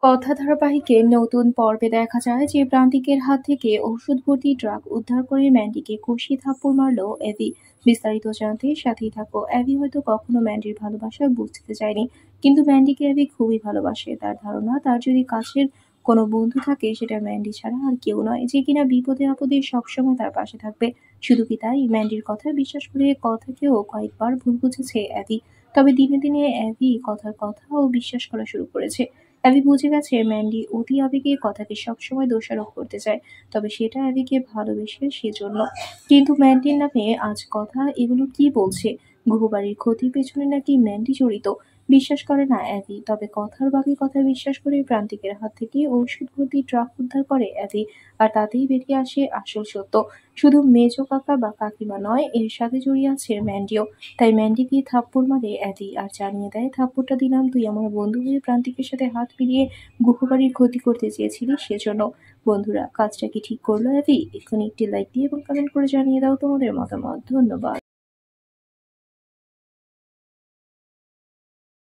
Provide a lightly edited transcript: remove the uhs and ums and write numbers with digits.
কথা ধারাবাহিকের নতুন পর্বে দেখা যায় যে প্রান্তিকের হাত থেকে ওষুধ ভর্তি ট্রাক উদ্ধার করে ম্যান্ডিকে কষিয়ে থাপ্পড় মারলো অ্যাভি। বিস্তারিত জানতে সাথেই থাকো। অ্যাভি হয়তো কখনো ম্যান্ডির ভালোবাসা বুঝতে চায়নি, কিন্তু ম্যান্ডিকে অ্যাভি খুবই ভালোবাসে। তার ধারণা তার যদি কাছের কোনো বন্ধু থাকে সেটা ম্যান্ডি ছাড়া আর কেউ নয়, যে কিনা বিপদে আপদে সবসময় তার পাশে থাকবে। শুধু কি তাই, ম্যান্ডির কথা বিশ্বাস করে কথাকেও কয়েকবার ভুল বুঝেছে অ্যাভি। তবে দিনে দিনে অ্যাভি কথার কথাও বিশ্বাস করা শুরু করেছে। অ্যাবি বুঝে গেছে ম্যান্ডি অতি আবেগে কথাকে সবসময় দোষারোপ করতে চায়, তবে সেটা অ্যাবিকে ভালোবেসে সেজন্য। কিন্তু ম্যান্ডির নামে আজ কথা এগুলো কি বলছে? গুহবাড়ির ক্ষতির পেছনে নাকি ম্যান্ডি জড়িত। বিশ্বাস করে না অ্যাবি, তবে কথার বাকি কথা বিশ্বাস করে প্রান্তিকের হাত থেকে ঔষধ ভর্তি ট্রাক উদ্ধার করে অ্যাবি। আর তাতেই বেরিয়ে আসে আসল সত্য। শুধু মেজো কাকা বা কাকিমা নয়, এর সাথে জড়িয়ে আছে ম্যান্ডিও। তাই ম্যান্ডিকে থাপ্পড় মারে অ্যাদি আর জানিয়ে দেয়, থাপ্পড়টা দিলাম তুই আমার বন্ধু হয়ে প্রান্তিকের সাথে হাত মিলিয়ে গুহবাড়ির ক্ষতি করতে চেয়েছিলি সেজন্য। বন্ধুরা, কাজটা কি ঠিক করলো অ্যাদি? এক্ষুনি একটি লাইক দিয়ে এবং কমেন্ট করে জানিয়ে দাও তোমাদের মতামত। ধন্যবাদ।